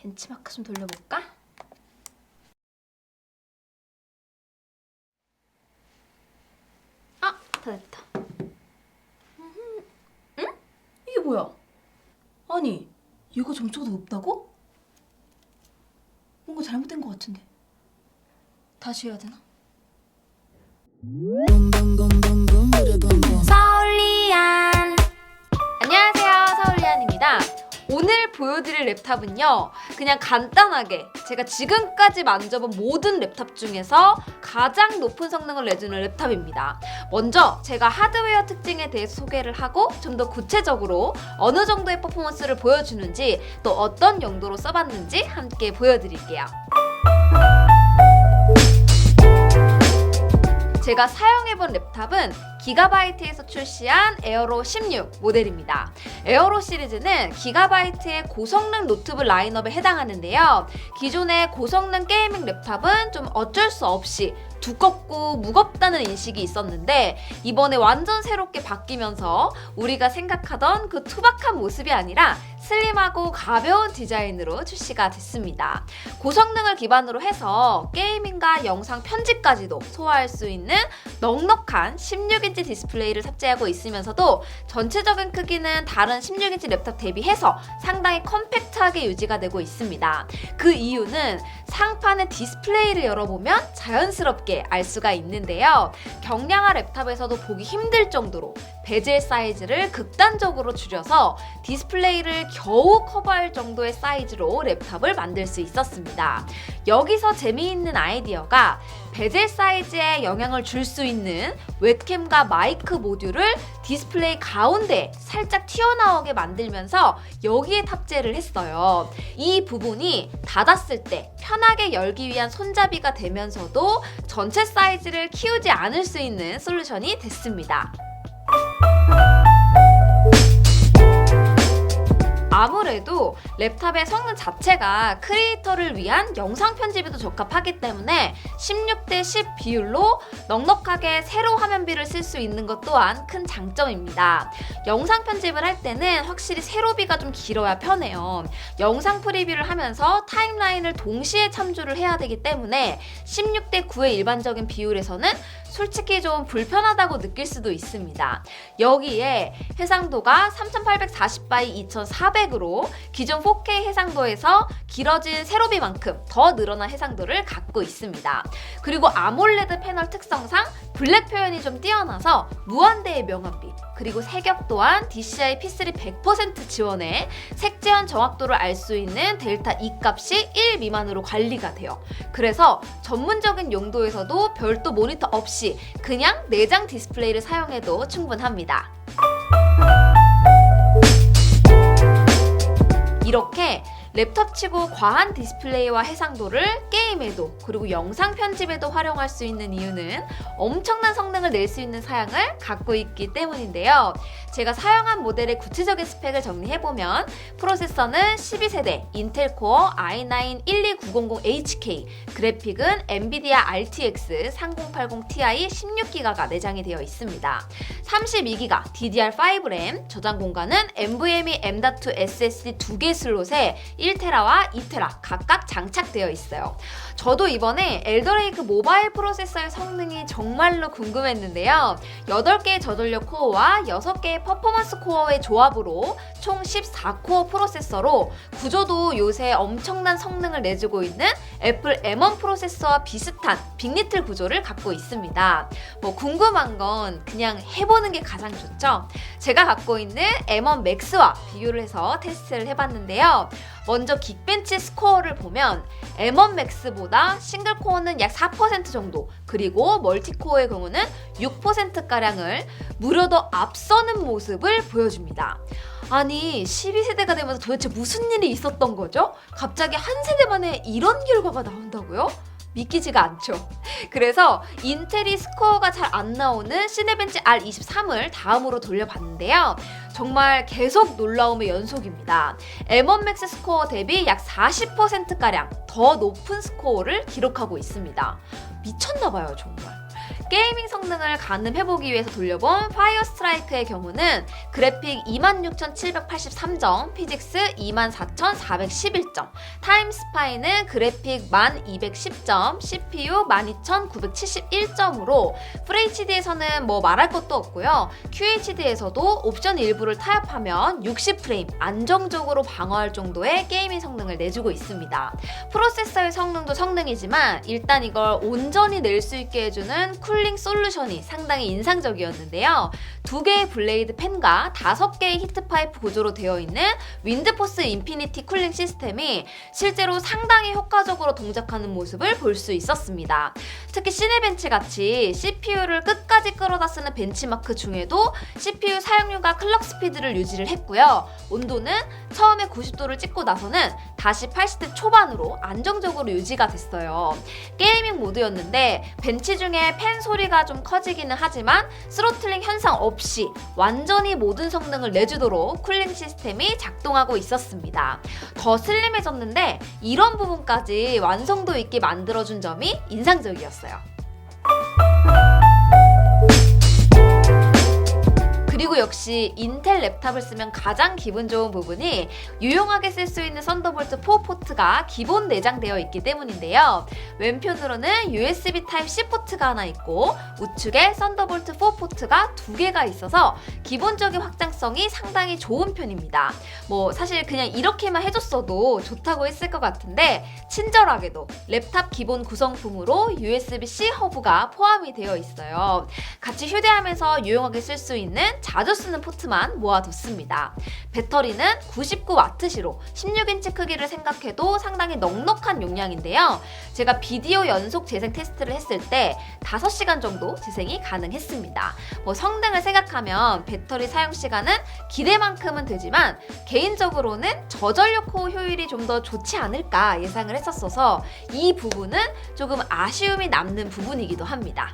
벤치마크 좀 돌려볼까? 아, 다 됐다. 응? 이게 뭐야? 아니, 이거 점수가 더 높다고? 뭔가 잘못된 것 같은데. 다시 해야 되나? 서울리안. 안녕하세요, 서울리안입니다. 오늘 보여드릴 랩탑은요, 그냥 간단하게 제가 지금까지 만져본 모든 랩탑 중에서 가장 높은 성능을 내주는 랩탑입니다. 먼저 제가 하드웨어 특징에 대해서 소개를 하고 좀 더 구체적으로 어느 정도의 퍼포먼스를 보여주는지, 또 어떤 용도로 써봤는지 함께 보여드릴게요. 제가 사용해본 랩탑은 기가바이트에서 출시한 에어로 16 모델입니다. 에어로 시리즈는 기가바이트의 고성능 노트북 라인업에 해당하는데요. 기존의 고성능 게이밍 랩탑은 좀 어쩔 수 없이 두껍고 무겁다는 인식이 있었는데, 이번에 완전 새롭게 바뀌면서 우리가 생각하던 그 투박한 모습이 아니라 슬림하고 가벼운 디자인으로 출시가 됐습니다. 고성능을 기반으로 해서 게이밍과 영상 편집까지도 소화할 수 있는 넉넉한 16인치 디스플레이를 탑재하고 있으면서도 전체적인 크기는 다른 16인치 랩탑 대비해서 상당히 컴팩트하게 유지가 되고 있습니다. 그 이유는 상판의 디스플레이를 열어보면 자연스럽게 알 수가 있는데요. 경량화 랩탑에서도 보기 힘들 정도로 베젤 사이즈를 극단적으로 줄여서 디스플레이를 겨우 커버할 정도의 사이즈로 랩탑을 만들 수 있었습니다. 여기서 재미있는 아이디어가 베젤 사이즈에 영향을 줄 수 있는 웹캠과 마이크 모듈을 디스플레이 가운데 살짝 튀어나오게 만들면서 여기에 탑재를 했어요. 이 부분이 닫았을 때 편하게 열기 위한 손잡이가 되면서도 전체 사이즈를 키우지 않을 수 있는 솔루션이 됐습니다. 아무래도 랩탑의 성능 자체가 크리에이터를 위한 영상 편집에도 적합하기 때문에 16대 10 비율로 넉넉하게 세로 화면비를 쓸 수 있는 것 또한 큰 장점입니다. 영상 편집을 할 때는 확실히 세로비가 좀 길어야 편해요. 영상 프리뷰를 하면서 타임라인을 동시에 참조를 해야 되기 때문에 16대 9의 일반적인 비율에서는 솔직히 좀 불편하다고 느낄 수도 있습니다. 여기에 해상도가 3840x 2400으로 기존 4K 해상도에서 길어진 세로비만큼 더 늘어난 해상도를 갖고 있습니다. 그리고 아몰레드 패널 특성상 블랙 표현이 좀 뛰어나서 무한대의 명암비, 그리고 색역 또한 DCI P3 100% 지원해 색재현 정확도를 알 수 있는 델타 E 값이 1 미만으로 관리가 돼요. 그래서 전문적인 용도에서도 별도 모니터 없이 그냥 내장 디스플레이를 사용해도 충분합니다. 이렇게 랩탑치고 과한 디스플레이와 해상도를 게임에도 그리고 영상 편집에도 활용할 수 있는 이유는 엄청난 성능을 낼 수 있는 사양을 갖고 있기 때문인데요. 제가 사용한 모델의 구체적인 스펙을 정리해보면 프로세서는 12세대 인텔 코어 i9-12900HK, 그래픽은 엔비디아 RTX 3080 Ti 16기가가 내장이 되어 있습니다. 32기가 DDR5 램, 저장 공간은 NVMe M.2 SSD 2개 슬롯에 1테라와 2테라 각각 장착되어 있어요. 저도 이번에 엘더레이크 모바일 프로세서의 성능이 정말로 궁금했는데요. 8개의 저전력 코어와 6개의 퍼포먼스 코어의 조합으로 총 14코어 프로세서로 구조도 요새 엄청난 성능을 내주고 있는 애플 M1 프로세서와 비슷한 빅리틀 구조를 갖고 있습니다. 궁금한 건 그냥 해보는 게 가장 좋죠? 제가 갖고 있는 M1 맥스와 비교를 해서 테스트를 해봤는데요. 먼저 긱벤치 스코어를 보면 M1 맥스보다 싱글 코어는 약 4% 정도, 그리고 멀티코어의 경우는 6%가량을 무려 더 앞서는 모습을 보여줍니다. 아니, 12세대가 되면서 도대체 무슨 일이 있었던 거죠? 갑자기 한 세대 만에 이런 결과가 나온다고요? 믿기지가 않죠. 그래서 인텔이 스코어가 잘 안 나오는 시네벤치 R23을 다음으로 돌려봤는데요. 정말 계속 놀라움의 연속입니다. M1 맥스 스코어 대비 약 40%가량 더 높은 스코어를 기록하고 있습니다. 미쳤나봐요, 정말. 게이밍 성능을 가늠해보기 위해서 돌려본 파이어 스트라이크의 경우는 그래픽 26783점, 피직스 24411점, 타임 스파이는 그래픽 1210점, CPU 12971점으로 FHD에서는 뭐 말할 것도 없고요. QHD에서도 옵션 일부를 타협하면 60프레임 안정적으로 방어할 정도의 게이밍 성능을 내주고 있습니다. 프로세서의 성능도 성능이지만 일단 이걸 온전히 낼 수 있게 해주는 쿨링 솔루션이 상당히 인상적이었는데요. 2개의 블레이드 팬과 5개의 히트파이프 구조로 되어 있는 윈드포스 인피니티 쿨링 시스템이 실제로 상당히 효과적으로 동작하는 모습을 볼 수 있었습니다. 특히 시네벤치 같이 CPU를 끝까지 끌어다 쓰는 벤치마크 중에도 CPU 사용률과 클럭 스피드를 유지를 했고요. 온도는 처음에 90도를 찍고 나서는 다시 80대 초반으로 안정적으로 유지가 됐어요. 게이밍 모드였는데 벤치 중에 팬 소리가 좀 커지기는 하지만 스로틀링 현상 없이 완전히 모든 성능을 내주도록 쿨링 시스템이 작동하고 있었습니다. 더 슬림해졌는데 이런 부분까지 완성도 있게 만들어준 점이 인상적이었어요. 그리고 역시 인텔 랩탑을 쓰면 가장 기분 좋은 부분이 유용하게 쓸 수 있는 썬더볼트 4 포트가 기본 내장되어 있기 때문인데요. 왼편으로는 USB Type-C 포트가 하나 있고 우측에 썬더볼트 4 포트가 2개가 있어서 기본적인 확장성이 상당히 좋은 편입니다. 뭐 사실 그냥 이렇게만 해줬어도 좋다고 했을 것 같은데 친절하게도 랩탑 기본 구성품으로 USB-C 허브가 포함이 되어 있어요. 같이 휴대하면서 유용하게 쓸 수 있는 자주 쓰는 포트만 모아뒀습니다. 배터리는 99W시로 16인치 크기를 생각해도 상당히 넉넉한 용량인데요. 제가 비디오 연속 재생 테스트를 했을 때 5시간 정도 재생이 가능했습니다. 뭐 성능을 생각하면 배터리 사용 시간은 기대만큼은 되지만 개인적으로는 저전력 코어 효율이 좀 더 좋지 않을까 예상을 했었어서 이 부분은 조금 아쉬움이 남는 부분이기도 합니다.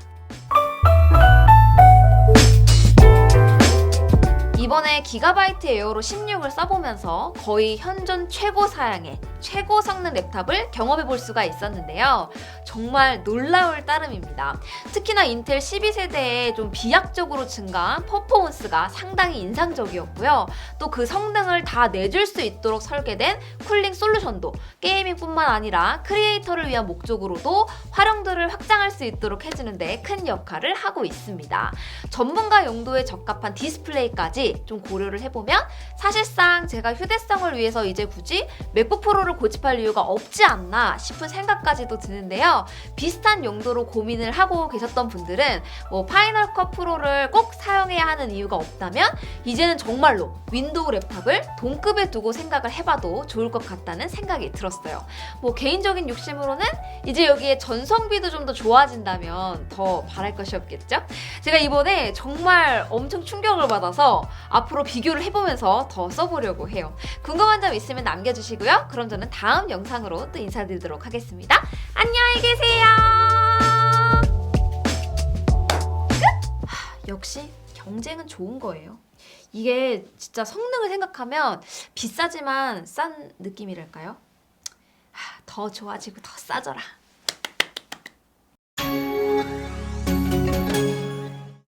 이번에 기가바이트 에어로 16을 써보면서 거의 현존 최고 사양의 최고 성능 랩탑을 경험해볼 수가 있었는데요. 정말 놀라울 따름입니다. 특히나 인텔 12세대의 좀 비약적으로 증가한 퍼포먼스가 상당히 인상적이었고요. 또 그 성능을 다 내줄 수 있도록 설계된 쿨링 솔루션도 게이밍뿐만 아니라 크리에이터를 위한 목적으로도 활용도를 확장할 수 있도록 해주는 데 큰 역할을 하고 있습니다. 전문가 용도에 적합한 디스플레이까지 좀 고려를 해보면 사실상 제가 휴대성을 위해서 이제 굳이 맥북 프로를 고집할 이유가 없지 않나 싶은 생각까지도 드는데요. 비슷한 용도로 고민을 하고 계셨던 분들은 뭐 파이널 컷 프로를 꼭 사용해야 하는 이유가 없다면 이제는 정말로 윈도우 랩탑을 동급에 두고 생각을 해봐도 좋을 것 같다는 생각이 들었어요. 뭐 개인적인 욕심으로는 이제 여기에 전성비도 좀 더 좋아진다면 더 바랄 것이 없겠죠? 제가 이번에 정말 엄청 충격을 받아서 앞으로 비교를 해보면서 더 써보려고 해요. 궁금한 점 있으면 남겨주시고요. 그럼 저는 다음 영상으로 또 인사드리도록 하겠습니다. 안녕히 계세요. 역시 경쟁은 좋은 거예요. 이게 진짜 성능을 생각하면 비싸지만 싼 느낌이랄까요? 더 좋아지고 더 싸져라.